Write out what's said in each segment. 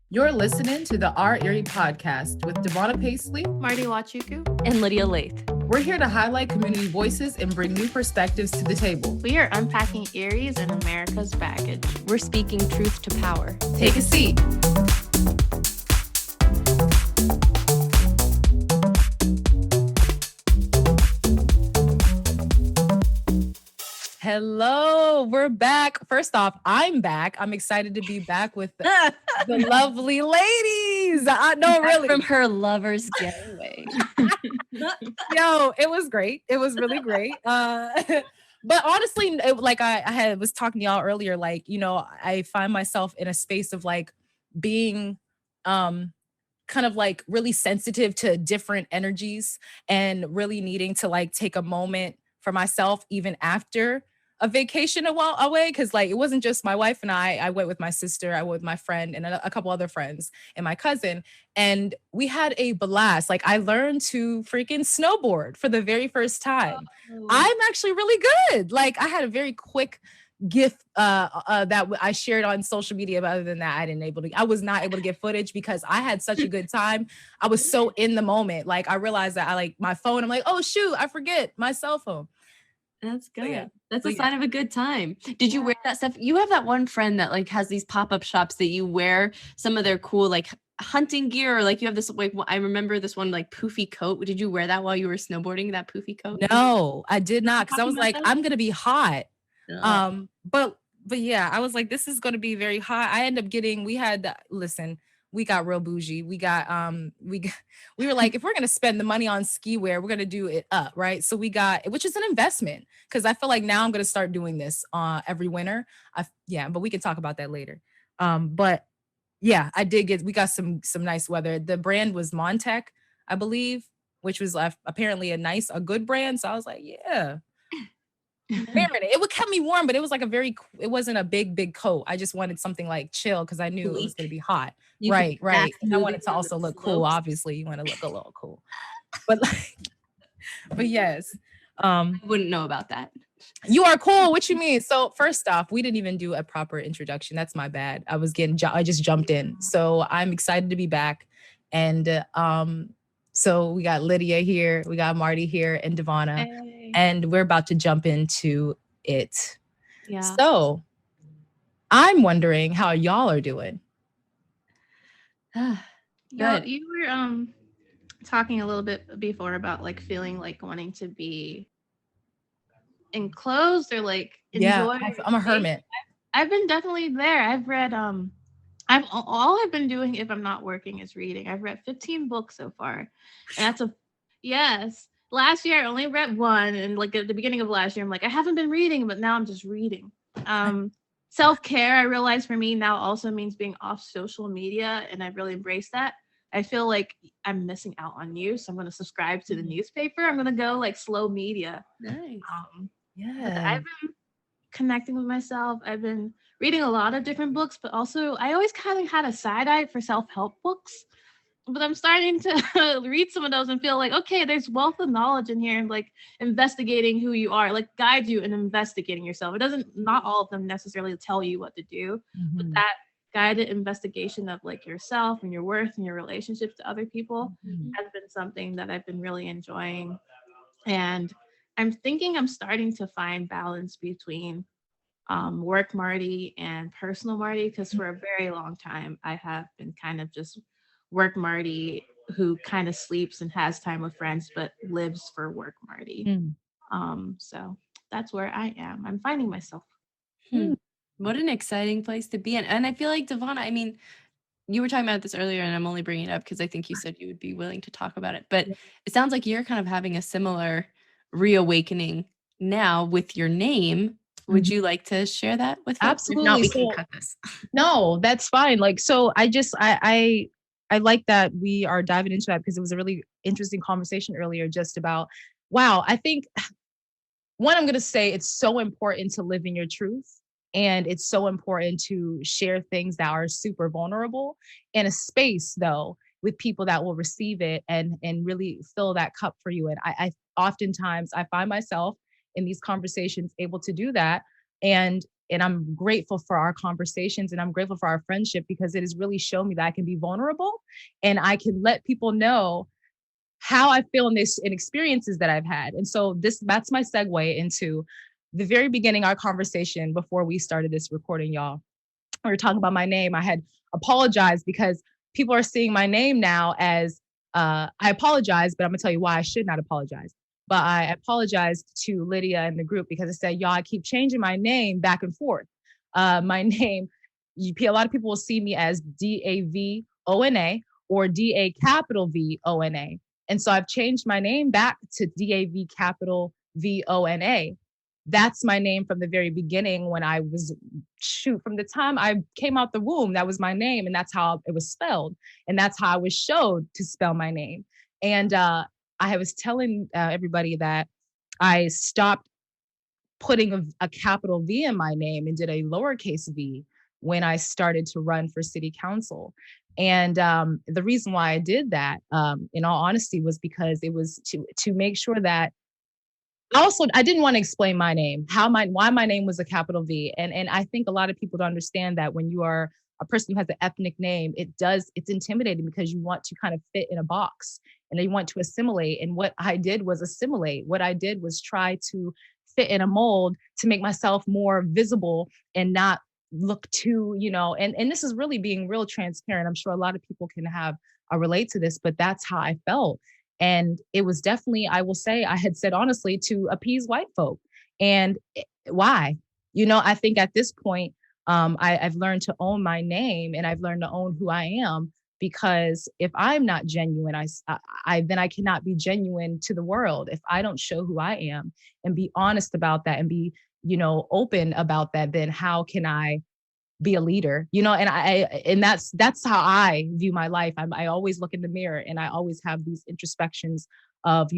You're listening to the Our Erie podcast with DaVona Pacley, Marty Nwachukwu, and Lydia Laythe. We're here to highlight community voices and bring new perspectives to the table. We are unpacking Erie's and America's baggage. We're speaking truth to power. Take a seat. Hello, we're back. First off, I'm back. I'm excited to be back with the lovely ladies. No, really. From her lover's getaway. Yo, it was great. It was really great. But honestly, I was talking to y'all earlier, like, you know, I find myself in a space of like being kind of like really sensitive to different energies and really needing to like take a moment for myself even after a vacation a while away, because like it wasn't just my wife and I went with my sister, I went with my friend and a couple other friends and my cousin, and we had a blast. Like I learned to freaking snowboard for the very first time. I'm actually really good. Like I had a very quick gift that I shared on social media, but other than that I was not able to get footage because I had such a good time. I was so in the moment. Like I realized that I like my phone, I'm like, oh shoot, I forget my cell phone. That's good. Yeah. That's a sign of a good time. Did you wear that stuff? You have that one friend that like has these pop-up shops that you wear some of their cool like hunting gear, or like you have this like I remember this one like poofy coat. Did you wear that while you were snowboarding, that poofy coat? No, I did not, because I was like, I'm gonna be hot. But yeah, I was like, this is gonna be very hot. I ended up getting, we got real bougie. We were like, if we're gonna spend the money on ski wear, we're gonna do it up, right? So we got, which is an investment, because I feel like now I'm gonna start doing this every winter. But we can talk about that later. But yeah, we got some nice weather. The brand was Montec, I believe, which was apparently a good brand. So I was like, yeah. It would keep me warm, but it was like it wasn't a big coat. I just wanted something like chill because I knew it was going to be hot. Right. And I wanted to also look cool. Obviously, you want to look a little cool. But yes. I wouldn't know about that. You are cool. What you mean? So first off, we didn't even do a proper introduction. That's my bad. I just jumped in. So I'm excited to be back. And so we got Lydia here, we got Marty here, and DaVona. Hey. And we're about to jump into it. Yeah. So I'm wondering how y'all are doing. Good. You were talking a little bit before about like feeling like wanting to be enclosed or like enjoy. Yeah, I'm a hermit. I've been definitely there. I've read all I've been doing if I'm not working is reading. I've read 15 books so far. And yes. Last year I only read one, and like at the beginning of last year I'm like, I haven't been reading, but now I'm just reading. Self-care, I realize for me now also means being off social media, and I've really embraced that. I feel like I'm missing out on news, so I'm going to subscribe to the newspaper. I'm going to go like slow media. Nice. I've been connecting with myself. I've been reading a lot of different books, but also I always kind of had a side eye for self-help books. But I'm starting to read some of those and feel like, okay, there's wealth of knowledge in here, and like investigating who you are, like guide you in investigating yourself. It doesn't, not all of them necessarily tell you what to do, but that guided investigation of like yourself and your worth and your relationships to other people has been something that I've been really enjoying. And I'm thinking I'm starting to find balance between work Marty and personal Marty, because for a very long time I have been kind of just work Marty who kind of sleeps and has time with friends but lives for work Marty. So that's where I am. I'm finding myself. What an exciting place to be in. And I feel like DaVona, I mean, you were talking about this earlier, and I'm only bringing it up because I think you said you would be willing to talk about it, but it sounds like you're kind of having a similar reawakening now with your name. Would you like to share that with us? Absolutely. If not, we can cut this. No, that's fine. Like, so I like that we are diving into that, because it was a really interesting conversation earlier just about, wow, I think one, I'm going to say it's so important to live in your truth. And it's so important to share things that are super vulnerable in a space, though, with people that will receive it and really fill that cup for you. And I oftentimes I find myself in these conversations able to do that. And I'm grateful for our conversations, and I'm grateful for our friendship, because it has really shown me that I can be vulnerable and I can let people know how I feel in experiences that I've had. And so that's my segue into the very beginning, our conversation before we started this recording, y'all. We were talking about my name. I had apologized because people are seeing my name now as I apologize, but I'm gonna tell you why I should not apologize. But I apologized to Lydia and the group because I said, y'all, I keep changing my name back and forth. My name, a lot of people will see me as DaVona or DaVona. And so I've changed my name back to DaVona. That's my name from the very beginning when I was, from the time I came out the womb, that was my name. And that's how it was spelled. And that's how I was showed to spell my name. And I was telling everybody that I stopped putting a capital V in my name and did a lowercase v when I started to run for city council. And the reason why I did that, in all honesty, was because it was to make sure that I didn't want to explain my name, why my name was a capital V. And I think a lot of people don't understand that when you are a person who has an ethnic name, it's intimidating because you want to kind of fit in a box and you want to assimilate. And what I did was assimilate. What I did was try to fit in a mold to make myself more visible and not look too, and this is really being real transparent. I'm sure a lot of people can relate to this, but that's how I felt. And it was definitely, I will say, I had said honestly, to appease white folk. And why? I think at this point, I've learned to own my name and I've learned to own who I am, because if I'm not genuine, then I cannot be genuine to the world. If I don't show who I am and be honest about that and be, open about that, then how can I be a leader? And that's how I view my life. I always look in the mirror and I always have these introspections of,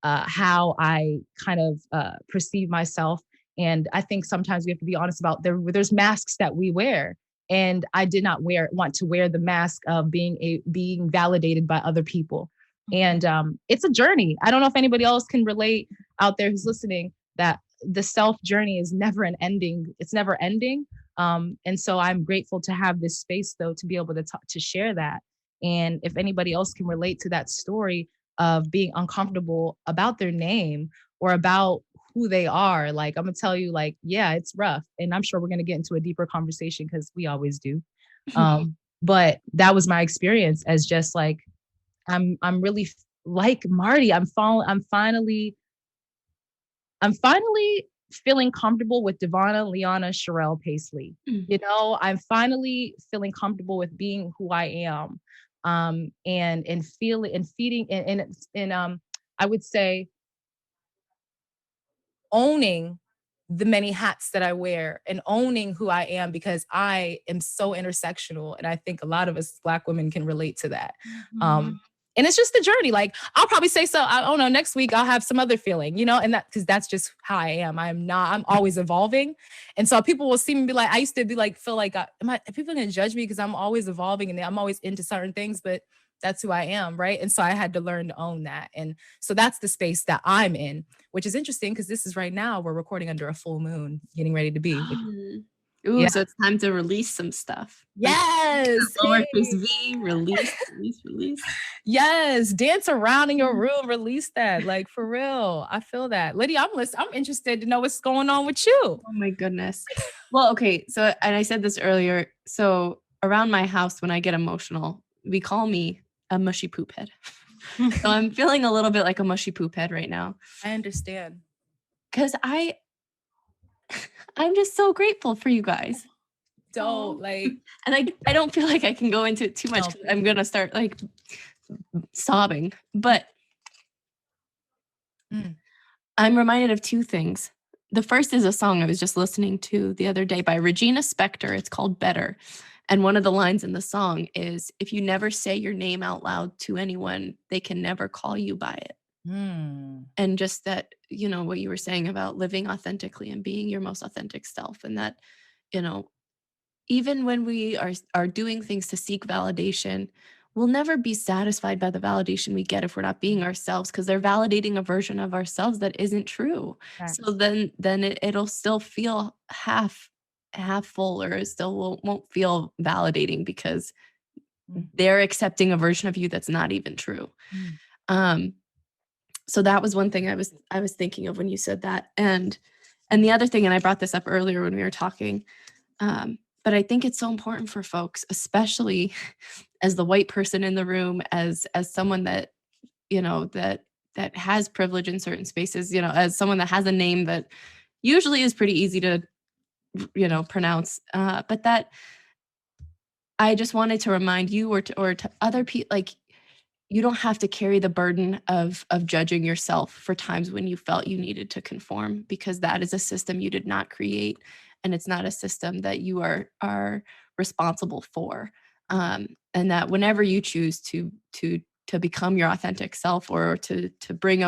how I kind of perceive myself. And I think sometimes we have to be honest about there's masks that we wear. And I did not want to wear the mask of being validated by other people. And it's a journey. I don't know if anybody else can relate out there who's listening, that the self journey is never ending. It's never ending. And so I'm grateful to have this space, though, to be able to share that. And if anybody else can relate to that story of being uncomfortable about their name or about who they are, like, I'm gonna tell you, like, yeah, it's rough. And I'm sure we're gonna get into a deeper conversation because we always do. But that was my experience as just like, I'm really like Marty. I'm finally feeling comfortable with DaVona, Liana, Sherelle, Pacley. I'm finally feeling comfortable with being who I am, and feeling and feeding and I would say owning the many hats that I wear and owning who I am, because I am so intersectional. And I think a lot of us Black women can relate to that. And it's just the journey. Like, I'll probably say, so I don't know, next week I'll have some other feeling, and because that's just how I am. I'm always evolving. And so people will see me be like, I used to be like, feel like, are people going to judge me because I'm always evolving and I'm always into certain things, but that's who I am. Right. And so I had to learn to own that. And so that's the space that I'm in, which is interesting because this is right now we're recording under a full moon, getting ready to be. Ooh, yeah. So it's time to release some stuff. Yes. Like, lowercase V, release. Yes. Dance around in your room, release that. Like, for real. I feel that. Lydia, I'm interested to know what's going on with you. Oh my goodness. Well, okay. So, and I said this earlier. So around my house, when I get emotional, we call me a mushy poop head. So I'm feeling a little bit like a mushy poop head right now. I understand. Because I'm just so grateful for you guys. And I don't feel like I can go into it too much. No. I'm gonna start like sobbing. But I'm reminded of two things. The first is a song I was just listening to the other day by Regina Spektor. It's called Better. And one of the lines in the song is, if you never say your name out loud to anyone, they can never call you by it. And just that, what you were saying about living authentically and being your most authentic self. And that, even when we are doing things to seek validation, we'll never be satisfied by the validation we get if we're not being ourselves, because they're validating a version of ourselves that isn't true. Right. So then it'll still feel half full, or it still won't feel validating because they're accepting a version of you that's not even true. So that was one thing I was thinking of when you said that. And the other thing, and I brought this up earlier when we were talking, but I think it's so important for folks, especially as the white person in the room, as someone that, that has privilege in certain spaces, as someone that has a name that usually is pretty easy to, pronounce, but that I just wanted to remind you or to other people, like, you don't have to carry the burden of judging yourself for times when you felt you needed to conform, because that is a system you did not create, and it's not a system that you are responsible for. And that whenever you choose to become your authentic self, or to bring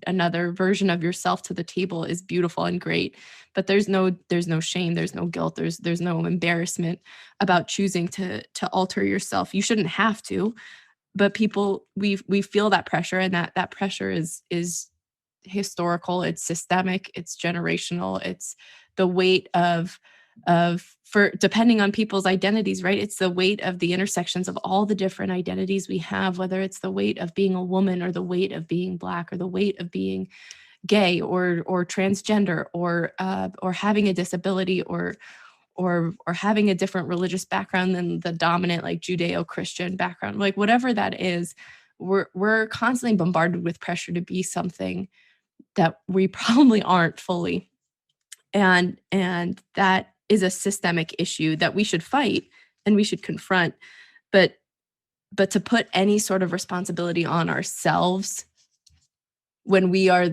another version of yourself to the table, is beautiful and great. But there's no shame, there's no guilt, there's no embarrassment about choosing to alter yourself. You shouldn't have to. But people, we feel that pressure, and that pressure is historical, it's systemic, it's generational, it's the weight of for depending on people's identities, right? It's the weight of the intersections of all the different identities we have, whether it's the weight of being a woman, or the weight of being Black, or the weight of being gay, or transgender, or having a disability, or having a different religious background than the dominant, like, Judeo-Christian background, like, whatever that is, we're constantly bombarded with pressure to be something that we probably aren't fully. And that is a systemic issue that we should fight and we should confront. But to put any sort of responsibility on ourselves when we are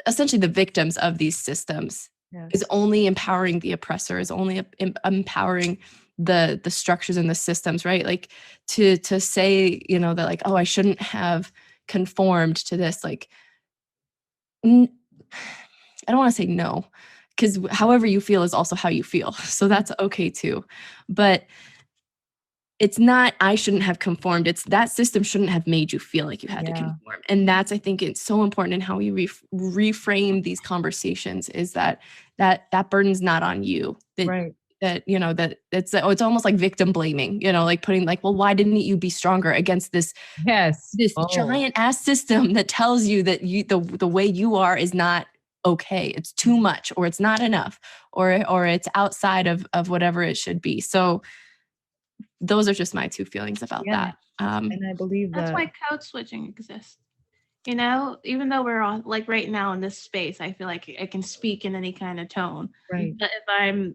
essentially the victims of these systems, is only empowering the oppressor, is only empowering the structures and the systems, right? Like, to say, that, like, oh, I shouldn't have conformed to this, like, I don't want to say no, because however you feel is also how you feel. So that's okay too. But it's not, I shouldn't have conformed. It's that system shouldn't have made you feel like you had to conform. And that's, I think, it's so important in how we reframe these conversations, is that burden's not on you. That it's almost like victim blaming, like putting, like, well, why didn't you be stronger against this giant ass system that tells you that the way you are is not okay. It's too much, or it's not enough, or it's outside of whatever it should be. So those are just my two feelings about that. And I believe that's why code switching exists. Even though we're all, like, right now in this space, I feel like I can speak in any kind of tone. Right. But if I'm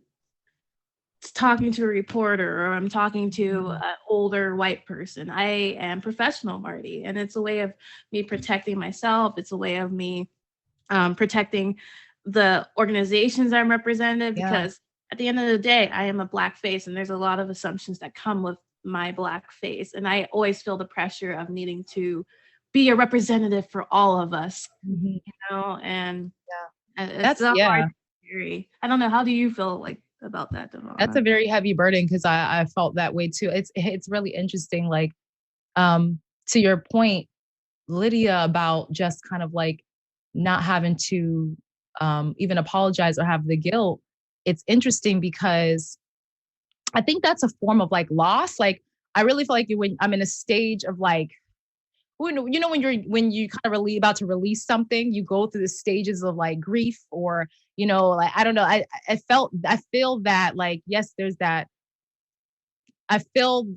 talking to a reporter, or I'm talking to an older white person, I am professional Marty. And it's a way of me protecting myself. It's a way of me protecting the organizations I'm represented, because at the end of the day, I am a Black face, and there's a lot of assumptions that come with my Black face. And I always feel the pressure of needing to be a representative for all of us, and it's hard theory. I don't know. How do you feel like about that, DaVona? That's a very heavy burden, because I felt that way too. It's really interesting. Like, to your point, Lydia, about just kind of like not having to even apologize or have the guilt. It's interesting because I think that's a form of, like, loss. Like, I really feel like when I'm in a stage of, like, when you kind of about to release something, you go through the stages of, like, grief, or, like, I don't know. I feel that, like, yes, there's that. I feel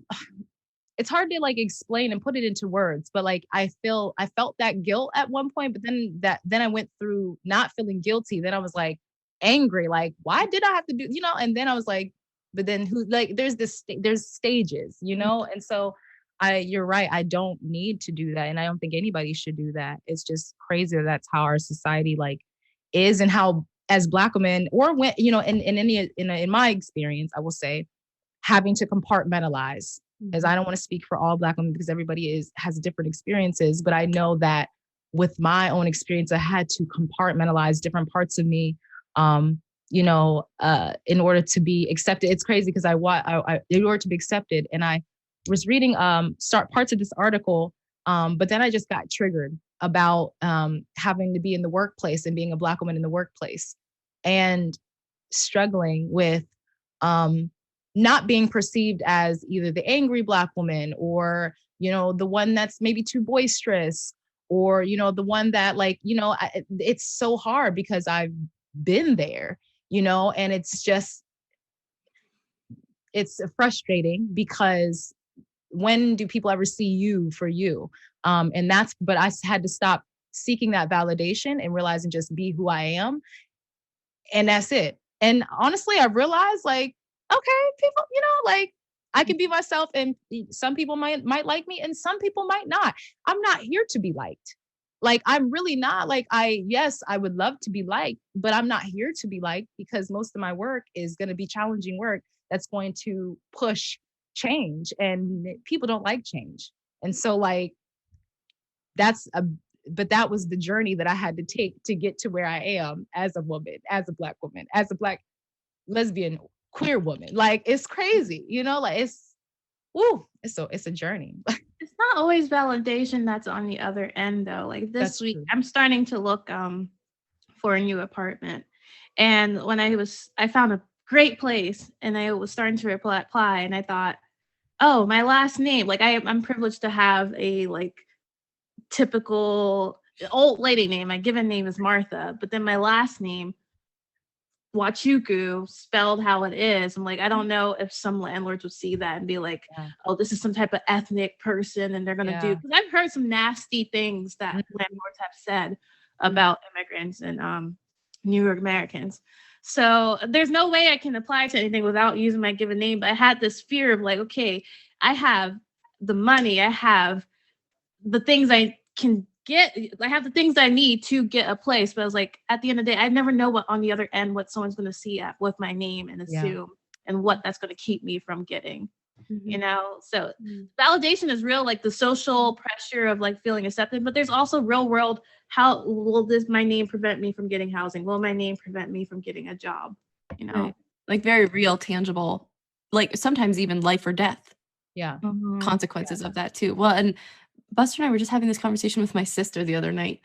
it's hard to, like, explain and put it into words, but, like, I felt that guilt at one point, but then I went through not feeling guilty. Then I was, like, angry, like, why did I have to do, and then I was like, but then who, like, there's stages, and so you're right, I don't need to do that, and I don't think anybody should do that. It's just crazy that that's how our society, like, is, and how, as Black women, or when, in my experience, I will say, having to compartmentalize, as I don't want to speak for all Black women, because everybody has different experiences, but I know that with my own experience, I had to compartmentalize different parts of me, in order to be accepted. It's crazy, because in order to be accepted, and I was reading start parts of this article, but then I just got triggered about having to be in the workplace and being a Black woman in the workplace and struggling with not being perceived as either the angry Black woman or, you know, the one that's maybe too boisterous or, you know, the one that like, you know, it's so hard because I've been there, you know, and it's frustrating because when do people ever see you for you? But I had to stop seeking that validation and realizing just be who I am. And that's it. And honestly, I realized like, okay, people, you know, like I can be myself and some people might like me and some people might not. I'm not here to be liked. Like, I'm really not like, yes, I would love to be liked, but I'm not here to be liked because most of my work is going to be challenging work that's going to push change and people don't like change. And so like, but that was the journey that I had to take to get to where I am as a woman, as a Black woman, as a Black lesbian queer woman. Like, it's crazy, you know, like it's a journey. It's not always validation that's on the other end though. Like this week, I'm starting to look for a new apartment. And when I found a great place and I was starting to apply and I thought, oh, my last name, like I'm privileged to have a like typical old lady name. My given name is Martha, but then my last name, Nwachukwu, spelled how it is. I'm like, I don't know if some landlords would see that and be like, oh, this is some type of ethnic person and they're going to do, because I've heard some nasty things that landlords have said about immigrants and New York Americans. So there's no way I can apply to anything without using my given name. But I had this fear of like, okay, I have the money, I have the things I can get, I have the things I need to get a place. But I was like, at the end of the day, I never know what on the other end, what someone's going to see with my name and assume and what that's going to keep me from getting, you know? So validation is real, like the social pressure of like feeling accepted, but there's also real world. How will my name prevent me from getting housing? Will my name prevent me from getting a job? You know, right. Like very real, tangible, like sometimes even life or death. Consequences of that too. Well, and Buster and I were just having this conversation with my sister the other night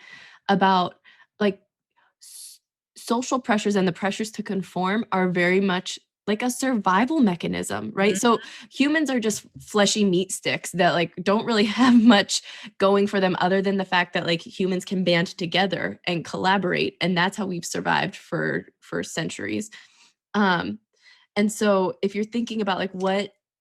about like social pressures, and the pressures to conform are very much like a survival mechanism, right? So humans are just fleshy meat sticks that like don't really have much going for them other than the fact that like humans can band together and collaborate. And that's how we've survived for centuries. And so if you're thinking about like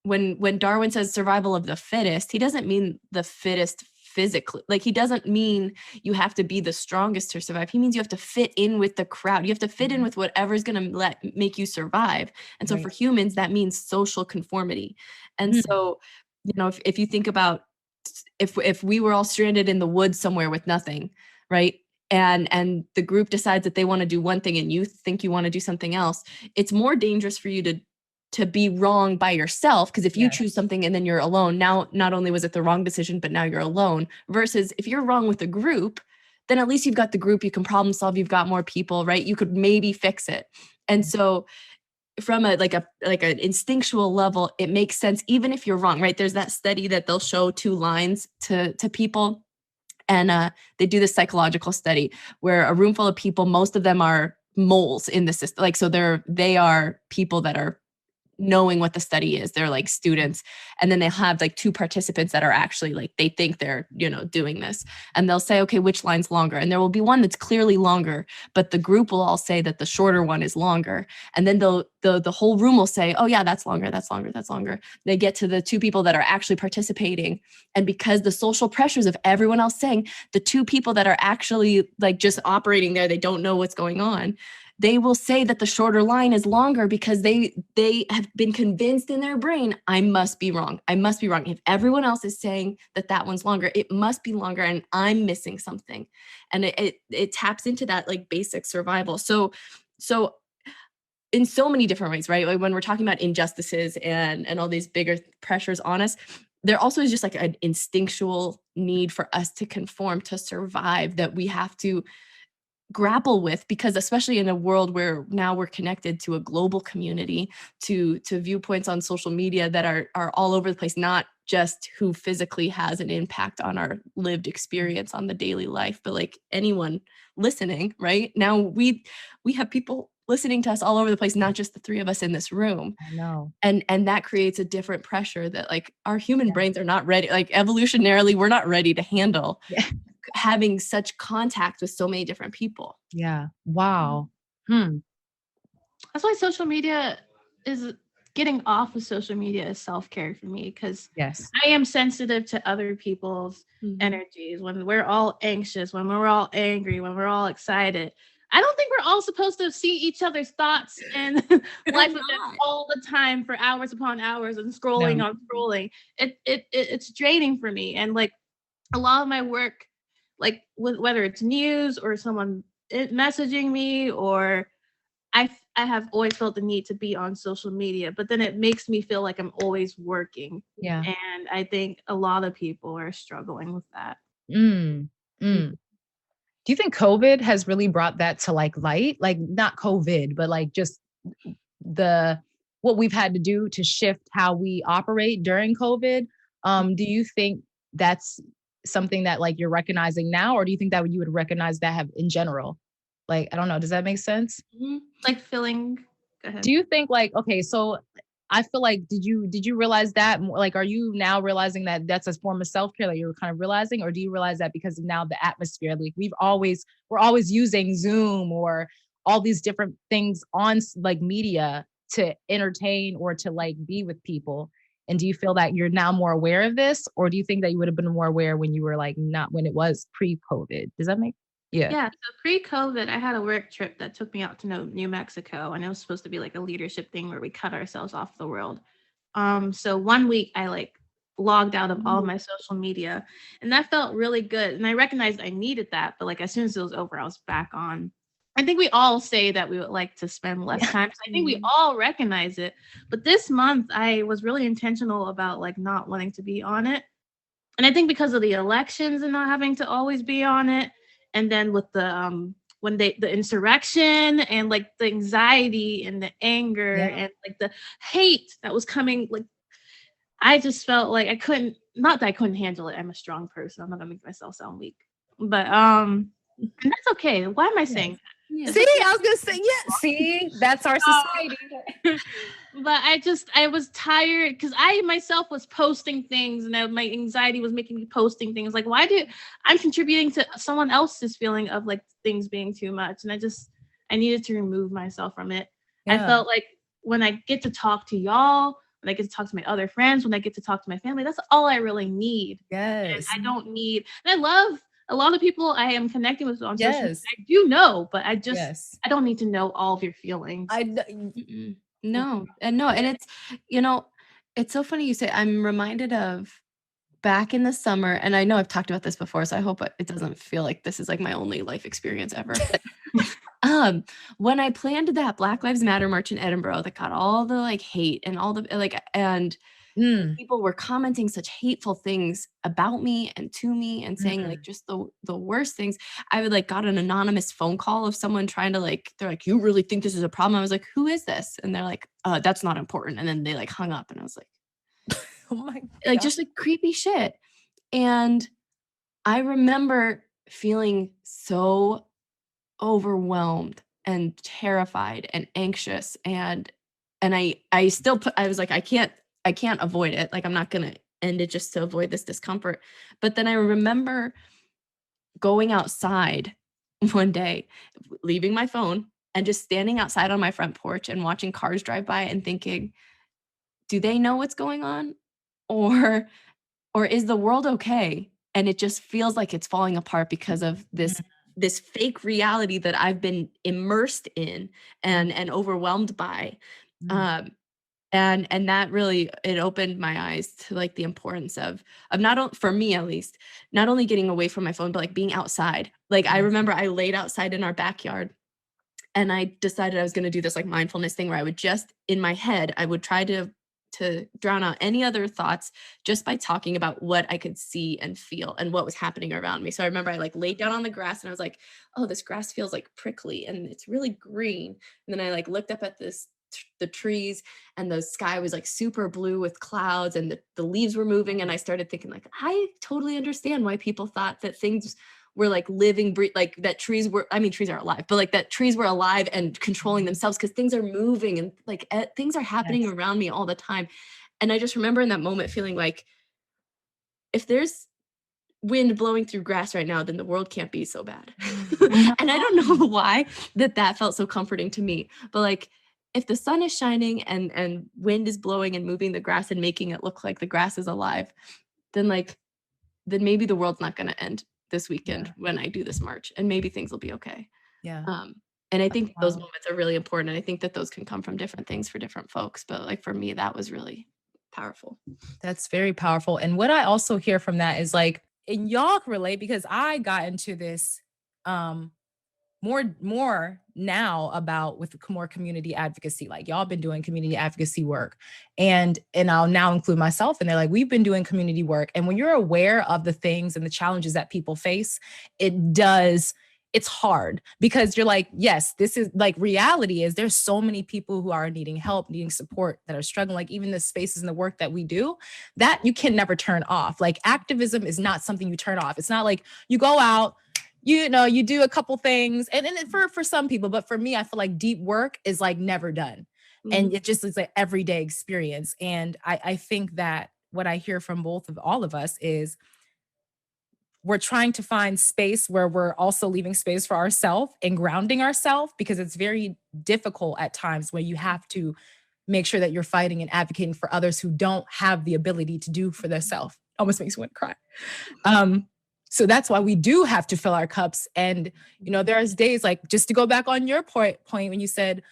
when Darwin says survival of the fittest, he doesn't mean the fittest physically. Like he doesn't mean you have to be the strongest to survive. He means you have to fit in with the crowd. You have to fit in with whatever's going to make you survive. And so for humans, that means social conformity. And so, you know, if you think about if we were all stranded in the woods somewhere with nothing, right? And the group decides that they want to do one thing and you think you want to do something else, it's more dangerous for you to be wrong by yourself. Because if you choose something and then you're alone, now not only was it the wrong decision, but now you're alone. Versus if you're wrong with a group, then at least you've got the group, you can problem solve, you've got more people, right? You could maybe fix it. And so from an instinctual level, it makes sense, even if you're wrong, right? There's that study that they'll show 2 lines to people. And they do this psychological study where a room full of people, most of them are moles in the system. Like, so they are people that are knowing what the study is. They're like students. And then they have like 2 participants that are actually like, they think they're, you know, doing this. And they'll say, okay, which line's longer? And there will be one that's clearly longer, but the group will all say that the shorter one is longer. And then the whole room will say, oh yeah, that's longer, that's longer, that's longer. They get to the 2 people that are actually participating. And because the social pressures of everyone else saying, the 2 people that are actually like just operating there, they don't know what's going on, they will say that the shorter line is longer because they have been convinced in their brain, I must be wrong. I must be wrong. If everyone else is saying that one's longer, it must be longer and I'm missing something. And it taps into that like basic survival. So in so many different ways, right? Like when we're talking about injustices and all these bigger pressures on us, there also is just like an instinctual need for us to conform, to survive, that we have to grapple with, because especially in a world where now we're connected to a global community, to viewpoints on social media that are all over the place, not just who physically has an impact on our lived experience on the daily life, but like anyone listening right now. We have people listening to us all over the place, not just the three of us in this room. I know. And that creates a different pressure that like our human brains are not ready, like evolutionarily we're not ready to handle having such contact with so many different people. Yeah. Wow. That's why social media is getting off of social media is self-care for me, because Yes. I am sensitive to other people's energies. When we're all anxious, when we're all angry, when we're all excited, I don't think we're all supposed to see each other's thoughts and life events all the time for hours upon hours and scrolling on scrolling. It's draining for me. And like a lot of my work, like whether it's news or someone messaging me, or I have always felt the need to be on social media, but then it makes me feel like I'm always working. Yeah. And I think a lot of people are struggling with that. Do you think COVID has really brought that to like light? Like not COVID, but like just what we've had to do to shift how we operate during COVID. Do you think that's something that like you're recognizing now, or do you think that you would recognize that have in general? Like, I don't know. Does that make sense? Like feeling. Go ahead. Do you think like, okay, so I feel like, did you realize that more? Like, are you now realizing that that's a form of self-care that you're kind of realizing, or do you realize that because of now the atmosphere, like we're always using Zoom or all these different things on like media to entertain or to like be with people? And do you feel that you're now more aware of this, or do you think that you would have been more aware when you were like not when it was pre-COVID? Does that make Yeah. So pre-COVID, I had a work trip that took me out to New Mexico, and it was supposed to be like a leadership thing where we cut ourselves off the world. So 1 week I like logged out of all my social media, and that felt really good. And I recognized I needed that, but like as soon as it was over, I was back on. I think we all say that we would like to spend less time. So I think we all recognize it. But this month I was really intentional about like not wanting to be on it. And I think because of the elections and not having to always be on it, and then with the the insurrection and like the anxiety and the anger and like the hate that was coming, like I just felt like I couldn't, not that I couldn't handle it. I'm a strong person. I'm not gonna make myself sound weak. But and that's okay. Why am I saying that? Yeah. See, I was gonna say, see, that's our society. But I was tired because I myself was posting things, and my anxiety was making me posting things. Like, I'm contributing to someone else's feeling of like things being too much, and I needed to remove myself from it. I felt like when I get to talk to y'all, when I get to talk to my other friends, when I get to talk to my family, that's all I really need. Yes, and I don't need. And I love a lot of people I am connecting with on social media. I do know, but I just I don't need to know all of your feelings. No. And it's, it's so funny you say. I'm reminded of back in the summer, and I know I've talked about this before, so I hope it doesn't feel like this is like my only life experience ever. But when I planned that Black Lives Matter march in Edinburgh that got all the like hate and all the like, and people were commenting such hateful things about me and to me and saying like just the worst things. I would like got an anonymous phone call of someone trying to like, they're like, you really think this is a problem? I was like, who is this? And they're like, that's not important. And then they like hung up, and I was like, oh my God. Like just like creepy shit. And I remember feeling so overwhelmed and terrified and anxious. And I still I was like, I can't avoid it. Like, I'm not going to end it just to avoid this discomfort. But then I remember going outside one day, leaving my phone and just standing outside on my front porch and watching cars drive by and thinking, do they know what's going on? Or is the world okay? And it just feels like it's falling apart because of this fake reality that I've been immersed in and overwhelmed by. And that really, it opened my eyes to like the importance of not for me at least, not only getting away from my phone, but like being outside. Like I remember I laid outside in our backyard, and I decided I was going to do this like mindfulness thing where I would just in my head, I would try to to drown out any other thoughts just by talking about what I could see and feel and what was happening around me. So I remember I like laid down on the grass and I was like, oh, this grass feels like prickly and it's really green. And then I like looked up at the trees, and the sky was like super blue with clouds, and the leaves were moving. And I started thinking like, I totally understand why people thought that things were like living, like that trees were, I mean, trees are alive, but like that trees were alive and controlling themselves because things are moving and like things are happening around me all the time. And I just remember in that moment feeling like, if there's wind blowing through grass right now, then the world can't be so bad. And I don't know why that felt so comforting to me, but like, if the sun is shining and wind is blowing and moving the grass and making it look like the grass is alive, then maybe the world's not going to end this weekend when I do this march, and maybe things will be okay. Yeah. And I think those moments are really important. And I think that those can come from different things for different folks. But like for me, that was really powerful. That's very powerful. And what I also hear from that is like, and y'all can relate, because I got into this more now about with more community advocacy. Like y'all been doing community advocacy work, and I'll now include myself. And they're like, we've been doing community work. And when you're aware of the things and the challenges that people face, it's hard, because you're like, yes, this is like reality is there's so many people who are needing help, needing support, that are struggling. Like even the spaces and the work that we do, that you can never turn off. Like activism is not something you turn off. It's not like you go out, you do a couple things and for some people, but for me, I feel like deep work is like never done. And it just is like everyday experience. And I think that what I hear from all of us is we're trying to find space where we're also leaving space for ourselves and grounding ourselves, because it's very difficult at times where you have to make sure that you're fighting and advocating for others who don't have the ability to do for themselves. Almost makes me want to cry. So that's why we do have to fill our cups. And, there's days like, just to go back on your point when you said,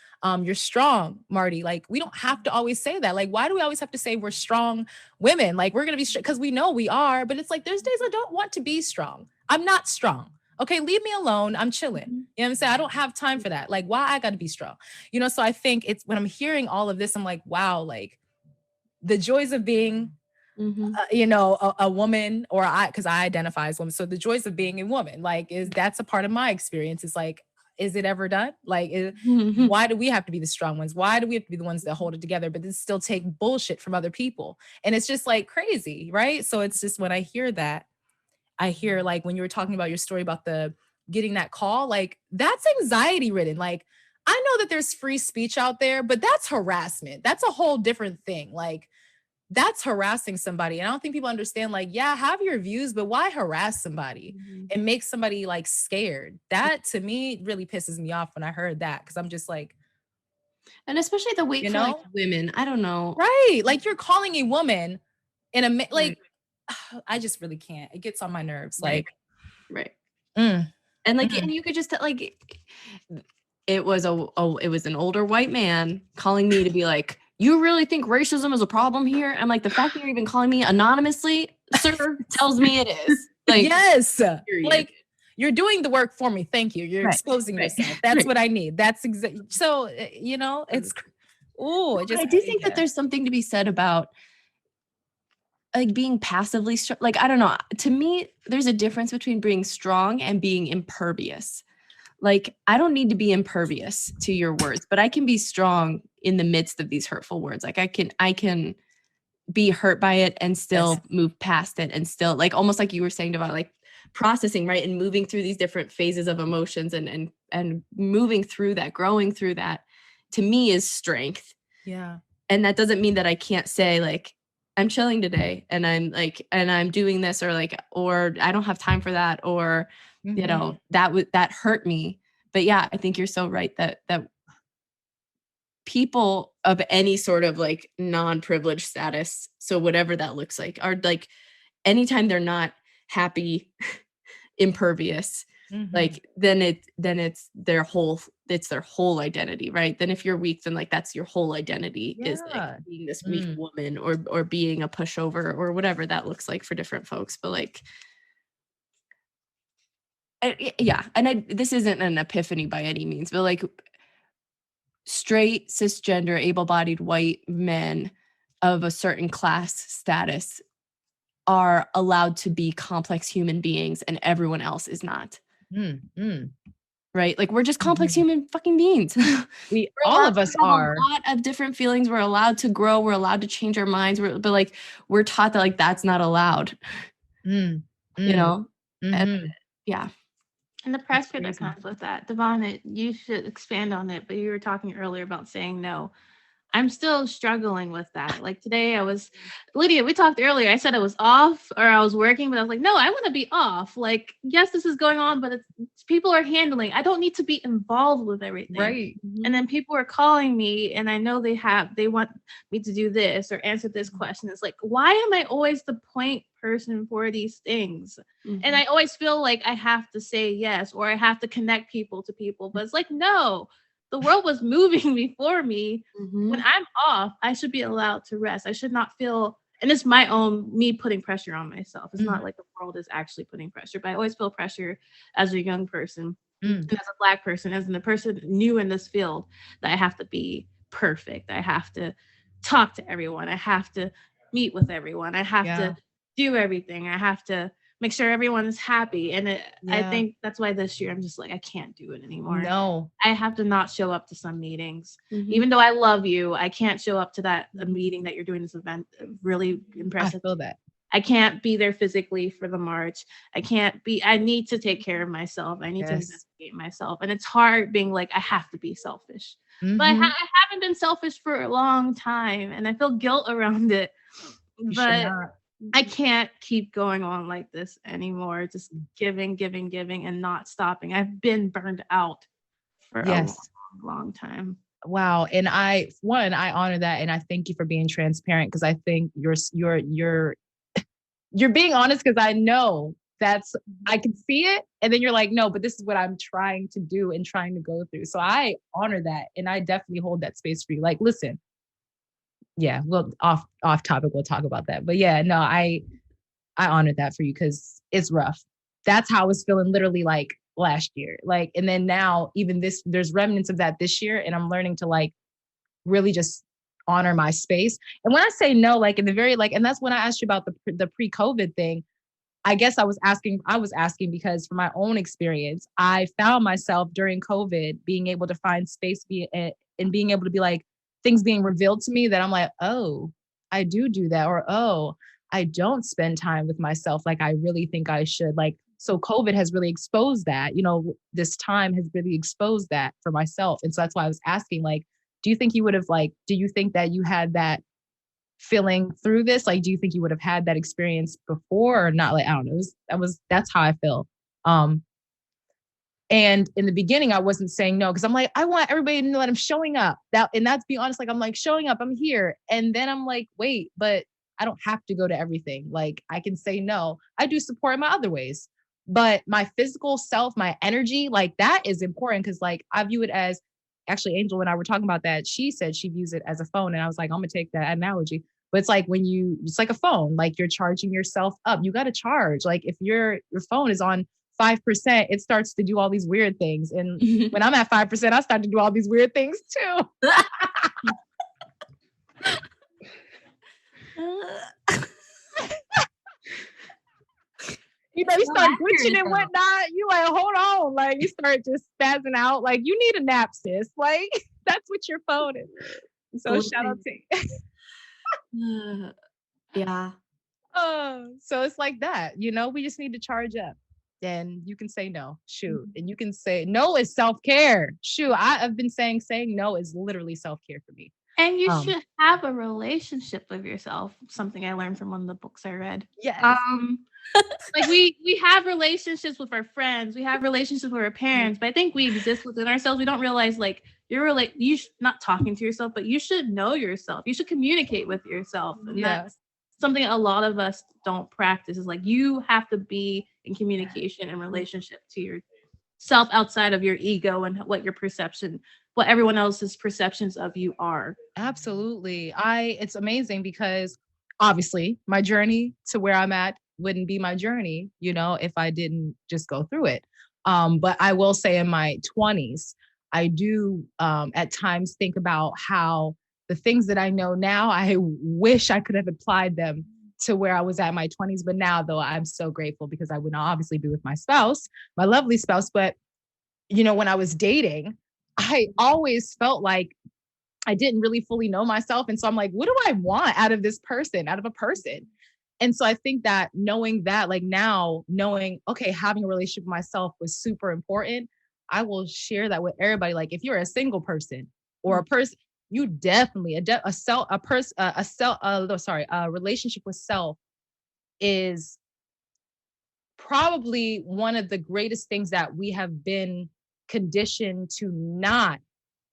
you're strong, Marty, like we don't have to always say that. Like, why do we always have to say we're strong women? Like we're going to be because we know we are, but it's like, there's days I don't want to be strong. I'm not strong. Okay. Leave me alone. I'm chilling. You know what I'm saying? I don't have time for that. Like why I got to be strong, so I think it's when I'm hearing all of this, I'm like, wow, like the joys of being a woman, or because I identify as woman. So the joys of being a woman, like, that's a part of my experience. It's like, is it ever done? Like, why do we have to be the strong ones? Why do we have to be the ones that hold it together, but then still take bullshit from other people? And it's just like crazy, right? So it's just, when I hear that, I hear like when you were talking about your story about getting that call, like that's anxiety ridden. Like, I know that there's free speech out there, but that's harassment. That's a whole different thing. Like, that's harassing somebody. And I don't think people understand, like, yeah, have your views, but why harass somebody and make somebody like scared? That to me really pisses me off when I heard that. Cause I'm just like, and especially the weight for like women, I don't know. Right. Like you're calling a woman like, I just really can't. It gets on my nerves. Like, right. And like, and you could just like, it was an older white man calling me to be like, you really think racism is a problem here? I'm like, the fact that you're even calling me anonymously, sir, tells me it is. Like, yes. Period. Like you're doing the work for me. Thank you. You're exposing yourself. That's what I need. That's exactly. So, it's, I do think that there's something to be said about like being passively strong. Like, I don't know. To me, there's a difference between being strong and being impervious. Like, I don't need to be impervious to your words, but I can be strong in the midst of these hurtful words. Like I can be hurt by it and still move past it, and still, like, almost like you were saying about like processing, right? And moving through these different phases of emotions and moving through that, growing through that, to me is strength. Yeah. And that doesn't mean that I can't say like, I'm chilling today and I'm doing this, or I don't have time for that, or that hurt me. But yeah, I think you're so right that people of any sort of like non-privileged status, so whatever that looks like, are like, anytime they're not happy, impervious, like then it's their whole identity, right? Then if you're weak, then like that's your whole identity, is like being this weak woman or being a pushover or whatever that looks like for different folks. But like, and this isn't an epiphany by any means, but like straight, cisgender, able-bodied white men of a certain class status are allowed to be complex human beings and everyone else is not. Right? Like we're just complex human fucking beings. All of us are. A lot of different feelings. We're allowed to grow. We're allowed to change our minds. But like we're taught that like that's not allowed. You know? And, yeah. And the pressure that comes with that. DaVona, you should expand on it, but you were talking earlier about saying no. I'm still struggling with that. Like today Lydia, we talked earlier. I said I was off or I was working, but I was like, no, I want to be off. Like, yes, this is going on, but it's people are handling. I don't need to be involved with everything. Right. And then people are calling me and I know they want me to do this or answer this question. It's like, why am I always the point person for these things? And I always feel like I have to say yes, or I have to connect people to people, but it's like, no. The world was moving before me. When I'm off, I should be allowed to rest. I should not feel, and it's me putting pressure on myself. It's not like the world is actually putting pressure, but I always feel pressure as a young person and as a Black person, as a person new in this field, that I have to be perfect. I have to talk to everyone. I have to meet with everyone. I have to do everything. I have to make sure everyone is happy. And I think that's why this year I'm just like, I can't do it anymore. No. I have to not show up to some meetings. Even though I love you, I can't show up to a meeting that you're doing this event. Really impressive. I feel that. I can't be there physically for the march. I need to take care of myself. I need to investigate myself. And it's hard being like, I have to be selfish. But I haven't been selfish for a long time. And I feel guilt around it. But I can't keep going on like this anymore. Just giving and not stopping. I've been burned out for a long time. Wow. And I honor that. And I thank you for being transparent, because I think you're being honest, because I know I can see it. And then you're like, no, but this is what I'm trying to do and trying to go through. So I honor that. And I definitely hold that space for you. Like, listen, well, off topic, we'll talk about that. But yeah, no, I honored that for you, because it's rough. That's how I was feeling literally like last year. Like, and then now even there's remnants of that this year. And I'm learning to like really just honor my space. And when I say no, like in the very, like, and that's when I asked you about the pre-COVID thing. I guess I was asking because from my own experience, I found myself during COVID being able to find space and being able to be like, things being revealed to me that I'm like, oh, I do that. Or, oh, I don't spend time with myself like I really think I should. Like, so COVID has really exposed that, this time has really exposed that for myself. And so that's why I was asking, like, do you think that you had that feeling through this? Like, do you think you would have had that experience before or not? Like, I don't know. That's how I feel. And in the beginning, I wasn't saying no, because I'm like, I want everybody to know that I'm showing up. That's being honest. Like, I'm like, showing up, I'm here. And then I'm like, wait, but I don't have to go to everything. Like, I can say no. I do support in my other ways. But my physical self, my energy, like that is important, because like I view it as, actually, Angel, when I were talking about that, she said she views it as a phone. And I was like, I'm going to take that analogy. But it's like it's like a phone, like you're charging yourself up. You got to charge. Like if your phone is on 5%, it starts to do all these weird things. And when I'm at 5%, I start to do all these weird things too. You start glitching and whatnot. You like, hold on. Like you start just spazzing out. Like you need a nap, sis. Like that's what your phone is. So shout out to you. Yeah. So it's like that, we just need to charge up. And you can say no, shoot. And you can say no is self-care. Shoot, I've been saying no is literally self-care for me. And you should have a relationship with yourself. Something I learned from one of the books I read. Yes. Like we have relationships with our friends, we have relationships with our parents, but I think we exist within ourselves. We don't realize like you not talking to yourself, but you should know yourself. You should communicate with yourself. And that's something a lot of us don't practice, is like you have to be in communication and relationship to yourself outside of your ego and what everyone else's perceptions of you are. Absolutely. It's amazing, because obviously my journey to where I'm at wouldn't be my journey, if I didn't just go through it. But I will say in my 20s, I do at times think about how the things that I know now, I wish I could have applied them to where I was at in my 20s. But now, though, I'm so grateful because I would not obviously be with my spouse, my lovely spouse. But, you know, when I was dating, I always felt like I didn't really fully know myself. And so I'm like, what do I want out of this person, out of a person? And so I think that knowing that, like now knowing, okay, having a relationship with myself was super important. I will share that with everybody. Like if you're a single person or a person, you definitely a relationship with self is probably one of the greatest things that we have been conditioned to not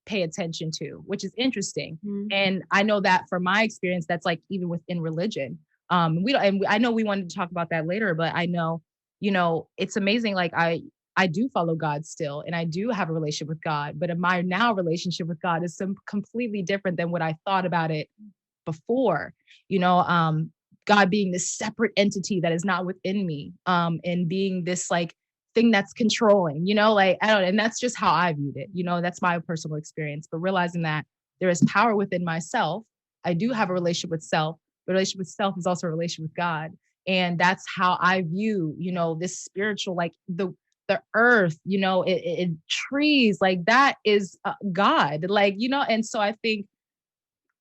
pay attention to, which is interesting. And I know that from my experience, that's like even within religion. I know we wanted to talk about that later, but I know, you know, it's amazing. Like I do follow God still, and I do have a relationship with God, but my now relationship with God is completely different than what I thought about it before, you know, God being this separate entity that is not within me, and being this like thing that's controlling, you know, like, I don't know. And that's just how I viewed it. You know, that's my personal experience, but realizing that there is power within myself. I do have a relationship with self. The relationship with self is also a relationship with God. And that's how I view, you know, this spiritual, like the earth, you know, trees, like that is God, like, you know. And so I think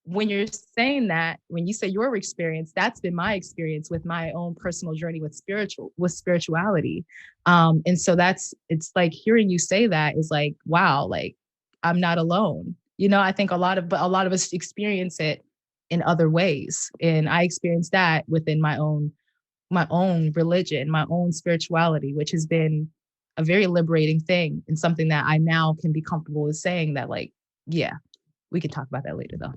when you're saying that, when you say your experience, that's been my experience with my own personal journey with spirituality. And so it's like hearing you say that is like, wow, like I'm not alone. You know, I think a lot of us experience it in other ways. And I experienced that within my own religion, my own spirituality, which has been a very liberating thing and something that I now can be comfortable with saying that, like, yeah, we could talk about that later though.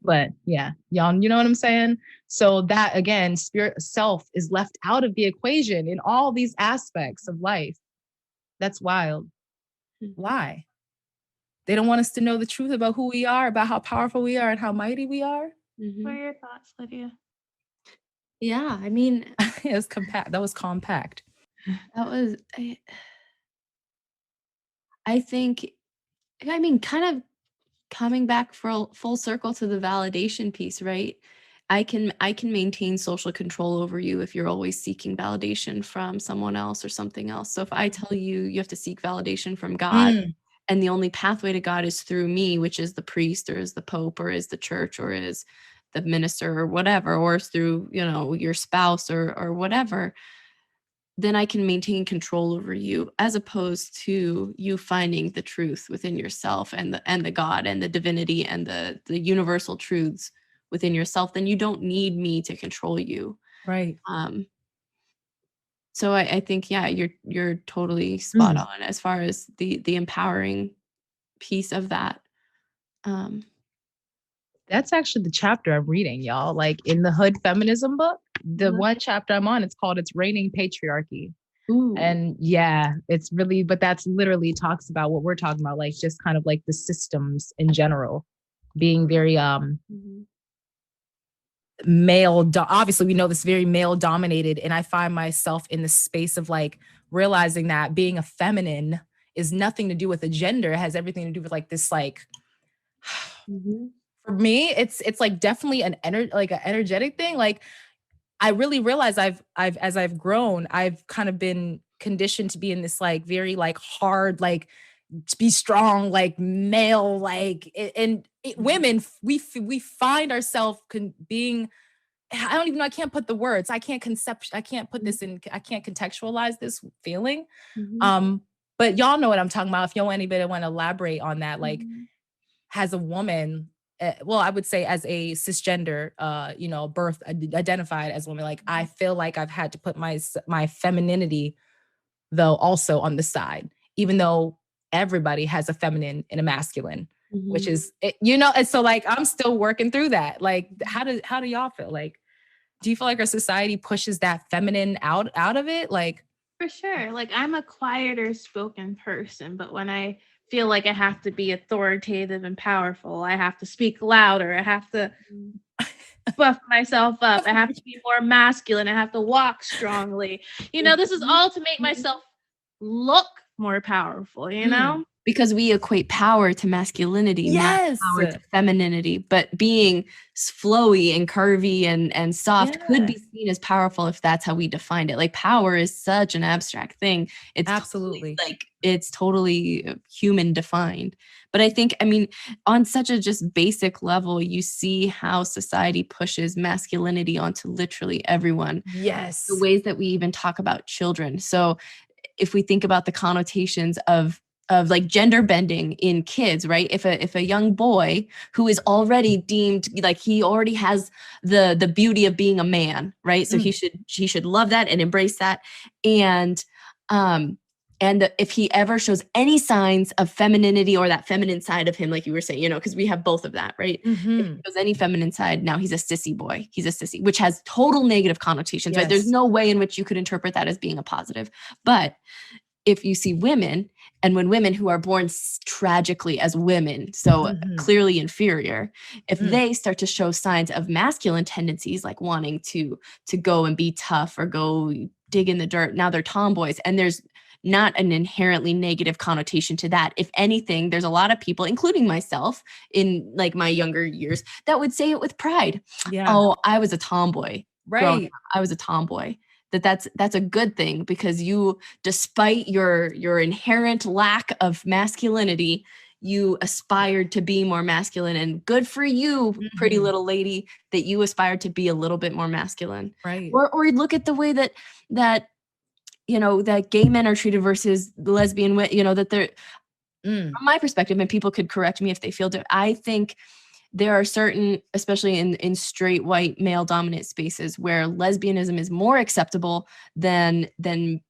But yeah, y'all, you know what I'm saying? So that again, spirit self is left out of the equation in all these aspects of life. That's wild. Why? They don't want us to know the truth about who we are, about how powerful we are and how mighty we are. What are your thoughts, Lydia? Yeah, I mean, it was compact. That was compact. That was, I think, I mean, kind of coming back for full circle to the validation piece, right? I can maintain social control over you if you're always seeking validation from someone else or something else. So if I tell you you have to seek validation from God, and the only pathway to God is through me, which is the priest or is the pope or is the church or is the minister or whatever, or is through, you know, your spouse or whatever, then I can maintain control over you, as opposed to you finding the truth within yourself and the God and the divinity and the universal truths within yourself. Then you don't need me to control you. Right. So I think, yeah, you're totally spot on as far as the empowering piece of that. That's actually the chapter I'm reading, y'all. Like in the Hood Feminism book, the one chapter I'm on, it's called It's Raining Patriarchy. Ooh. And yeah, it's really, but that's literally talks about what we're talking about, like just kind of like the systems in general being very male. Obviously, we know this very male dominated. And I find myself in the space of like realizing that being a feminine is nothing to do with a gender. It has everything to do with like this, like, for me, it's like definitely an energetic thing. Like I really realize as I've grown, I've kind of been conditioned to be in this like very like hard, like to be strong, like male, like, and women, we find ourselves being, I don't even know, I can't put the words, I can't put this in, I can't contextualize this feeling. But y'all know what I'm talking about. If y'all anybody want to elaborate on that, like as a woman, well, I would say as a cisgender, you know, birth identified as a woman, like I feel like I've had to put my femininity though also on the side, even though everybody has a feminine and a masculine, which is, you know, and so like I'm still working through that. Like, how do y'all feel? Like, do you feel like our society pushes that feminine out of it? Like, for sure. Like I'm a quieter spoken person, but when I feel like I have to be authoritative and powerful, I have to speak louder, I have to buff myself up, I have to be more masculine, I have to walk strongly. You know, this is all to make myself look more powerful, you know? because we equate power to masculinity, not power to femininity, but being flowy and curvy and soft could be seen as powerful if that's how we defined it. Like power is such an abstract thing. It's absolutely it's totally human defined. But I think, I mean, on such a just basic level, you see how society pushes masculinity onto literally everyone. Yes. The ways that we even talk about children. So if we think about the connotations of like gender bending in kids, right? If a young boy who is already deemed like he already has the beauty of being a man, right? So he should love that and embrace that. And if he ever shows any signs of femininity or that feminine side of him, like you were saying, because we have both of that, right? If he shows any feminine side, now he's a sissy boy. He's a sissy, which has total negative connotations, right? There's no way in which you could interpret that as being a positive. But if you see women, and when women who are born tragically as women, so clearly inferior, if they start to show signs of masculine tendencies, like wanting to go and be tough or go dig in the dirt, now they're tomboys. And there's not an inherently negative connotation to that. If anything, there's a lot of people, including myself in like my younger years, that would say it with pride. Yeah. Oh, I was a tomboy. Right. I was a tomboy. That's a good thing, because you, despite your inherent lack of masculinity, you aspired to be more masculine, and good for you, pretty little lady, that you aspired to be a little bit more masculine. Right. Or look at the way that that gay men are treated versus the lesbian, that they're, from my perspective, and people could correct me if they feel different, I think there are certain, especially in straight white male dominant spaces, where lesbianism is more acceptable than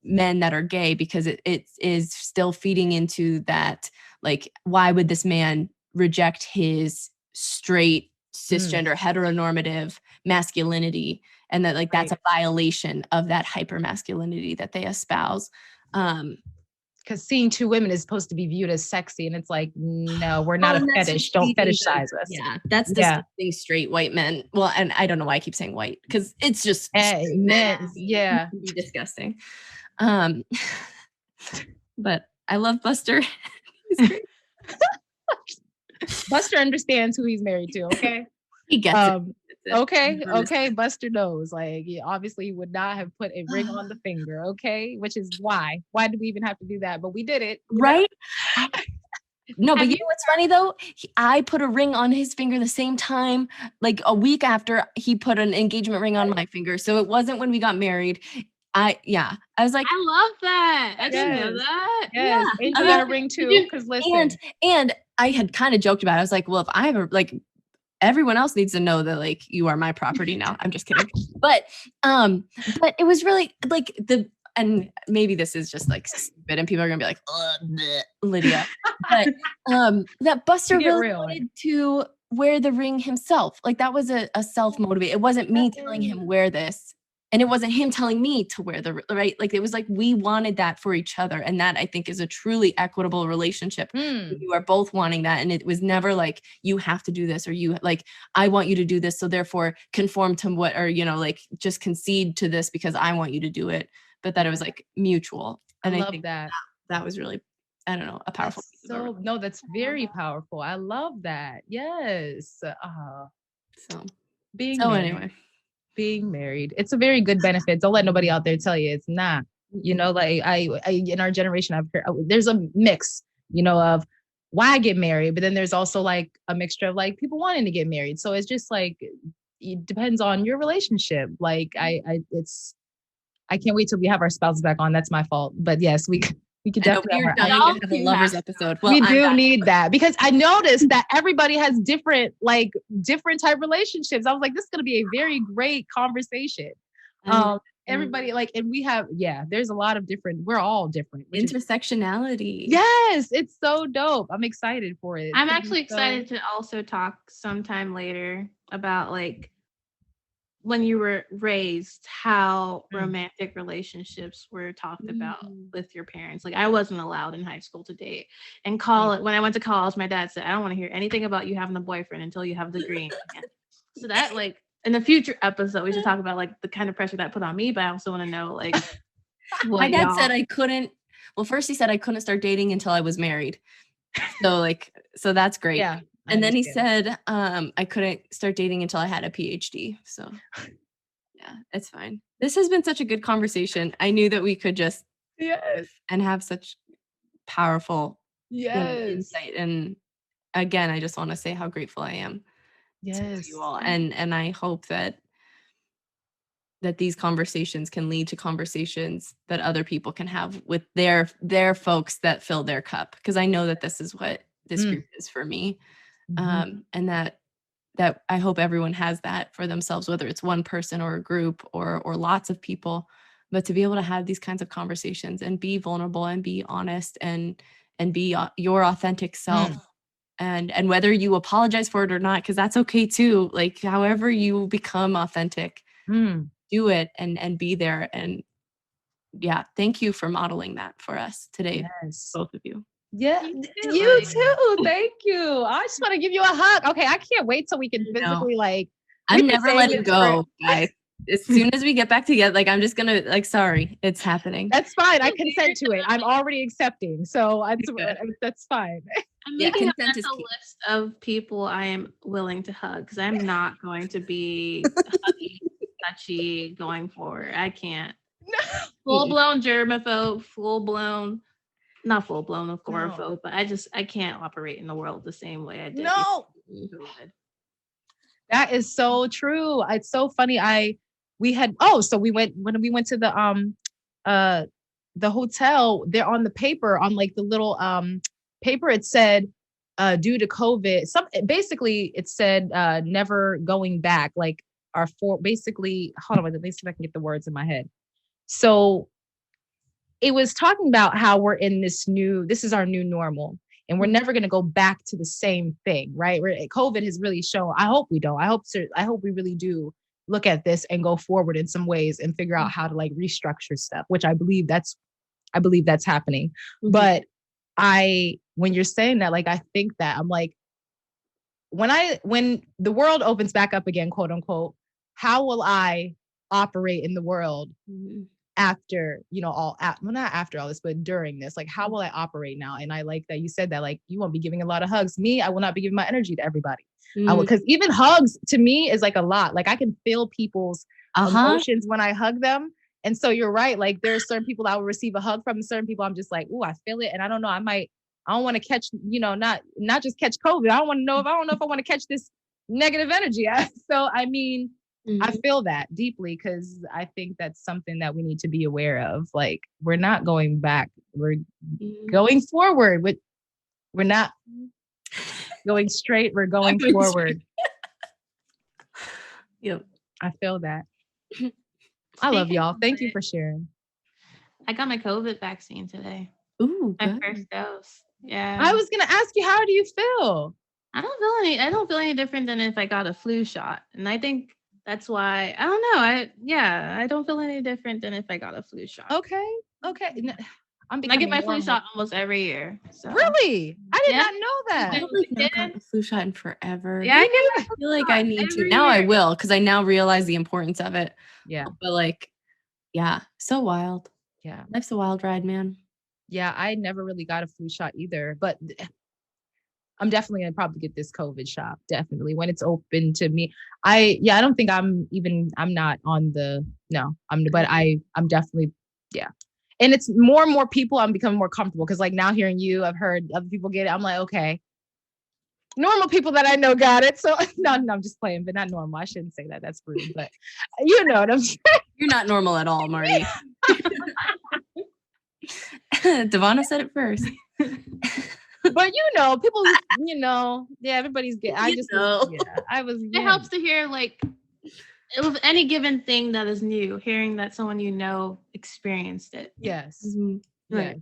men that are gay, because it is still feeding into that, like, why would this man reject his straight cisgender heteronormative masculinity, and that, like, that's a violation of that hyper masculinity that they espouse. Because seeing two women is supposed to be viewed as sexy, and it's like, no, we're not a fetish. Don't fetishize us. Yeah, that's disgusting. Straight white men. Well, and I don't know why I keep saying white, because it's just men. Yeah, disgusting. But I love Buster. He's great. Buster understands who he's married to. Okay, he gets it. Okay, Buster knows. Like, he obviously would not have put a ring on the finger, okay? Which is why did we even have to do that? But we did it, right? No, but you know what's funny though? I put a ring on his finger the same time, like a week after he put an engagement ring on my finger. So it wasn't when we got married. I was like, I love that. I didn't know that. Yes. Yeah. And you got a ring too, because listen. And I had kind of joked about it. I was like, well, if I ever, like, everyone else needs to know that, like, you are my property now. I'm just kidding. But it was really like and maybe this is just like stupid and people are gonna be like, Lydia. But that Buster really wanted to wear the ring himself. Like, that was a self-motivate. It wasn't me telling him wear this. And it wasn't him telling me to wear the right. Like, it was like we wanted that for each other. And that, I think, is a truly equitable relationship. You are both wanting that. And it was never like, you have to do this, or you, like, I want you to do this, so therefore conform to what, or, like, just concede to this because I want you to do it. But that it was like mutual. And I think that was really, I don't know, a powerful piece of art. No, that's very powerful. I love that. Yes. Being married, it's a very good benefit. Don't let nobody out there tell you it's not. Like I in our generation, I've heard there's a mix, of why get married, but then there's also like a mixture of like people wanting to get married. So it's just like, it depends on your relationship. Like I can't wait till we have our spouses back on. That's my fault, but yes, we could definitely have a lovers episode. Well, we do need that, because I noticed that everybody has different type relationships. I was like, this is going to be a very great conversation. Everybody and we have, there's a lot of different, we're all different. Intersectionality. Yes. It's so dope. I'm excited for it. I'm actually excited to also talk sometime later about, like, when you were raised, how romantic relationships were talked about with your parents. Like, I wasn't allowed in high school to date. And when I went to college, my dad said, I don't want to hear anything about you having a boyfriend until you have a degree. So that, like, in the future episode, we should talk about, like, the kind of pressure that put on me, but I also want to know, like, my dad said I couldn't, Well, first he said I couldn't start dating until I was married. So that's great. Yeah. And then he said I couldn't start dating until I had a PhD. So yeah, it's fine. This has been such a good conversation. I knew that we could just and have such powerful insight. And again, I just want to say how grateful I am to you all. And I hope that these conversations can lead to conversations that other people can have with their folks that fill their cup. Because I know that this is what this group is for me. And that I hope everyone has that for themselves, whether it's one person or a group or lots of people, but to be able to have these kinds of conversations and be vulnerable and be honest and be your authentic self. And whether you apologize for it or not, because that's okay too. Like however you become authentic, do it and be there. And yeah, thank you for modeling that for us today, both of you. Yeah, you too. Thank you. I just want to give you a hug. Okay, I can't wait till we can physically I'm never letting go, guys. As soon as we get back together, I'm just gonna sorry, it's happening. That's fine. I consent to it. I'm already accepting, so that's fine. I'm making a mental list of people I am willing to hug because I'm not going to be huggy, touchy going forward. I can't. Full-blown germaphobe, not full-blown agoraphobe, but I can't operate in the world the same way I did. No. That is so true. It's so funny. We went when we went to the hotel, there on the paper, on the little paper, it said due to COVID, basically it said never going back, basically, hold on, let me see if I can get the words in my head. So it was talking about how we're in this is our new normal, and we're never going to go back to the same thing, right? COVID has really shown, I hope we don't, I hope we really do look at this and go forward in some ways and figure out how to restructure stuff, which I believe that's happening. But when you're saying that, I think that I'm when the world opens back up again, quote unquote, how will I operate in the world after, not after all this, but during this, how will I operate now? And I like that you said that, you won't be giving a lot of hugs. Me, I will not be giving my energy to everybody. I will, because even hugs to me is a lot. I can feel people's emotions when I hug them. And so you're right. There are certain people I will receive a hug from, and certain people I'm just ooh, I feel it. And I don't know, I don't want to catch, not just catch COVID. I don't know if I want to catch this negative energy. So, I mean, I feel that deeply, because I think that's something that we need to be aware of. We're not going back. We're going forward. We're not going straight. We're going forward. Yep. I feel that. I love y'all. Thank you for sharing. I got my COVID vaccine today. Ooh, my first dose. Yeah. I was gonna ask you, how do you feel? I don't feel any different than if I got a flu shot. And I think that's why, I don't know. I don't feel any different than if I got a flu shot. Okay. I get my flu shot almost every year. So. Really? I did not know that. I haven't gotten a flu shot in forever. Yeah, I feel like I need to. Now I will, because I now realize the importance of it. Yeah. But so wild. Yeah. Life's a wild ride, man. Yeah, I never really got a flu shot either, but I'm definitely going to probably get this COVID shot. Definitely when it's open to me. I don't think I'm not on but I'm definitely, yeah. And it's more and more people, I'm becoming more comfortable, because now hearing you, I've heard other people get it. I'm okay. Normal people that I know got it. So no, I'm just playing, but not normal. I shouldn't say that. That's rude, but you know what I'm saying. You're not normal at all, Marty. DaVona said it first. But people, yeah, everybody's getting. It helps to hear with any given thing that is new, hearing that someone experienced it. Yes. Mm-hmm. Right.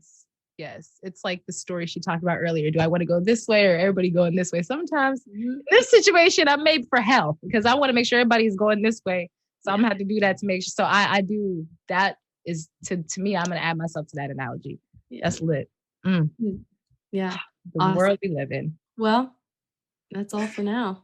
Yes. It's like the story she talked about earlier. Do I want to go this way or everybody going this way? Sometimes in this situation, I'm made for health, because I want to make sure everybody's going this way. So I'm gonna have to do that to make sure. So I do. That is to me. I'm gonna add myself to that analogy. Yeah. That's lit. Yeah. The world we live in. Well, that's all for now.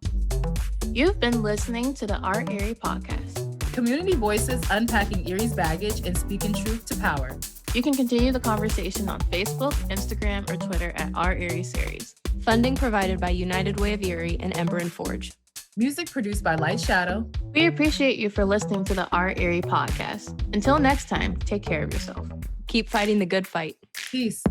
You've been listening to the Our Erie podcast. Community voices unpacking Erie's baggage and speaking truth to power. You can continue the conversation on Facebook, Instagram, or Twitter at Our Erie Series. Funding provided by United Way of Erie and Ember+Forge. Music produced by Light Shadow. We appreciate you for listening to the Our Erie podcast. Until next time, take care of yourself. Keep fighting the good fight. Peace.